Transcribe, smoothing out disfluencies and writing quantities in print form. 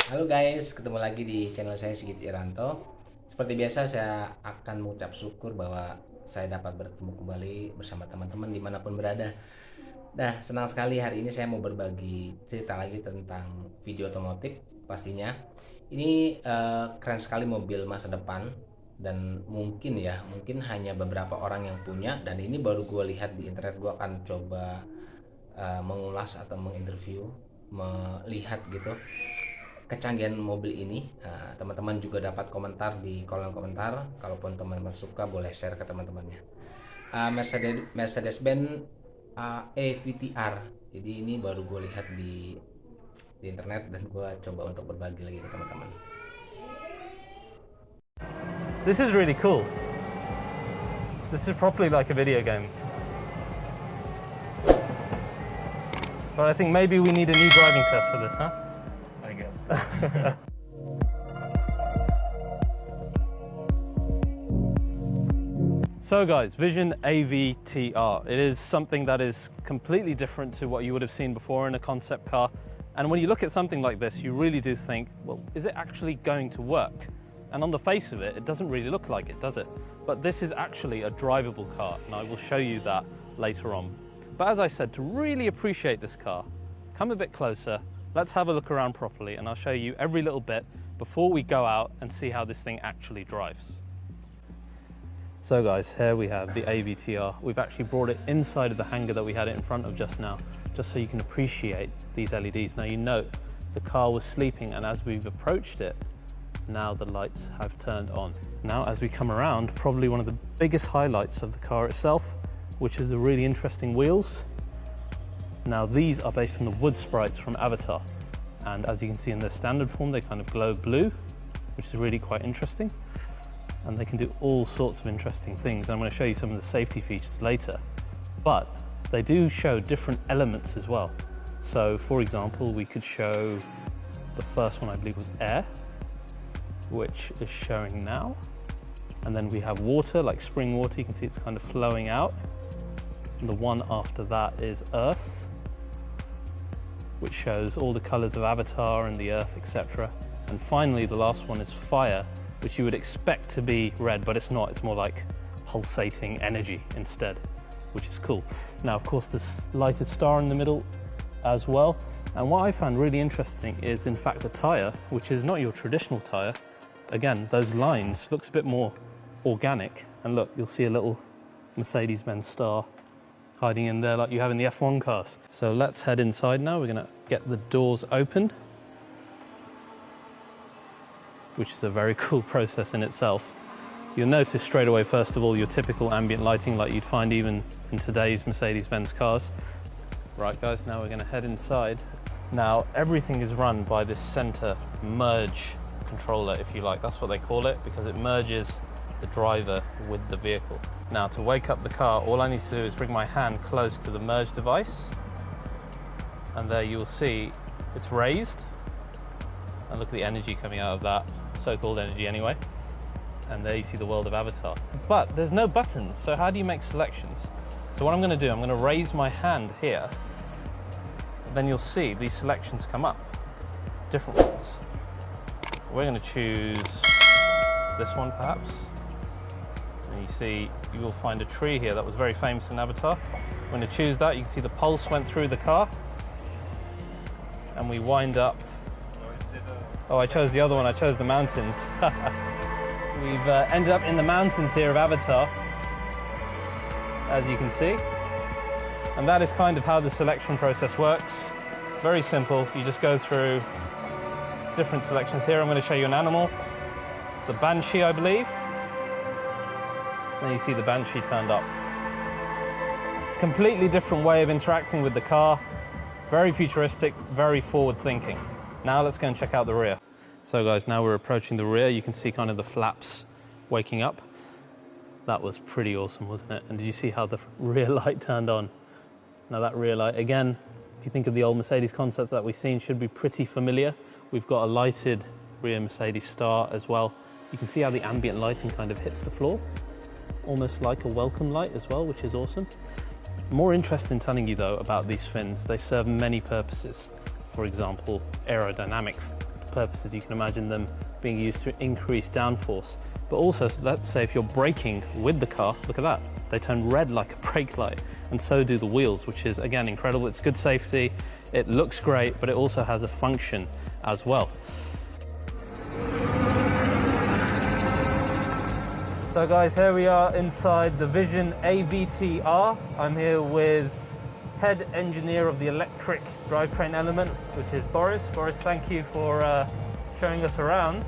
Halo guys, ketemu lagi di channel saya Sigit Iranto. Seperti biasa saya akan mengucap syukur bahwa saya dapat bertemu kembali bersama teman-teman dimanapun berada. Nah, senang sekali hari ini saya mau berbagi cerita lagi tentang video otomotif pastinya. Ini keren sekali mobil masa depan dan mungkin hanya beberapa orang yang punya, dan ini baru gue lihat di internet. Gue akan coba mengulas atau menginterview, melihat gitu kecanggihan mobil ini. Teman-teman juga dapat komentar di kolom komentar. Kalaupun teman-teman suka, boleh share ke teman-temannya. Mercedes-Benz AVTR. Jadi ini baru gue lihat di internet dan gue coba untuk berbagi lagi ke teman-teman. This is really cool. This is properly like a video game. But I think maybe we need a new driving test for this, huh? I guess. So guys, Vision AVTR. It is something that is completely different to what you would have seen before in a concept car. And when you look at something like this, you really do think, well, is it actually going to work? And on the face of it, it doesn't really look like it, does it? But this is actually a drivable car, and I will show you that later on. But as I said, to really appreciate this car, come a bit closer, let's have a look around properly, and I'll show you every little bit before we go out and see how this thing actually drives. So guys, here we have the AVTR. We've actually brought it inside of the hangar that we had it in front of just now, just so you can appreciate these LEDs. Now you note the car was sleeping, and as we've approached it, now the lights have turned on. Now as we come around, probably one of the biggest highlights of the car itself, which is the really interesting wheels. Now these are based on the wood sprites from Avatar, and as you can see in their standard form, they kind of glow blue, which is really quite interesting, and they can do all sorts of interesting things. I'm going to show you some of the safety features later, but they do show different elements as well. So for example, we could show the first one, I believe was air, which is showing now, and then we have water, like spring water. You can see it's kind of flowing out. And the one after that is earth, which shows all the colors of Avatar and the earth, etc. And finally, the last one is fire, which you would expect to be red, but it's not. It's more like pulsating energy instead, which is cool. Now, of course, this lighted star in the middle as well. And what I found really interesting is, in fact, the tire, which is not your traditional tire. Again, those lines looks a bit more organic. And look, you'll see a little Mercedes-Benz star hiding in there like you have in the F1 cars. So let's head inside now. We're gonna get the doors open, which is a very cool process in itself. You'll notice straight away, first of all, your typical ambient lighting like you'd find even in today's Mercedes-Benz cars. Right guys, now we're gonna head inside. Now everything is run by this center merge controller, if you like. That's what they call it, because it merges the driver with the vehicle. Now to wake up the car, all I need to do is bring my hand close to the merge device, and there you'll see it's raised, and look at the energy coming out of that, so-called energy anyway, and there you see the world of Avatar. But there's no buttons, so how do you make selections? So what I'm going to do, I'm going to raise my hand here, then you'll see these selections come up, different ones. We're going to choose this one perhaps, and you see you will find a tree here that was very famous in Avatar. We're going to choose that. You can see the pulse went through the car, and we wind up. Oh, I chose the other one. I chose the mountains. We've ended up in the mountains here of Avatar, as you can see, and that is kind of how the selection process works. Very simple. You just go through different selections. Here I'm going to show you an animal. It's the Banshee, I believe. There you see the Banshee turned up. Completely different way of interacting with the car. Very futuristic, very forward thinking. Now let's go and check out the rear. So guys, now we're approaching the rear. You can see kind of the flaps waking up. That was pretty awesome, wasn't it? And did you see how the rear light turned on? Now that rear light, again, if you think of the old Mercedes concepts that we've seen, should be pretty familiar. We've got a lighted rear Mercedes star as well. You can see how the ambient lighting kind of hits the floor, almost like a welcome light as well, which is awesome. More interest in telling you though about these fins. They serve many purposes. For example, aerodynamic purposes, you can imagine them being used to increase downforce. But also, let's say if you're braking with the car, look at that. They turn red like a brake light, and so do the wheels, which is, again, incredible. It's good safety, it looks great, but it also has a function as well. So guys, here we are inside the Vision AVTR. I'm here with head engineer of the electric drivetrain element, which is Boris. Boris, thank you for showing us around.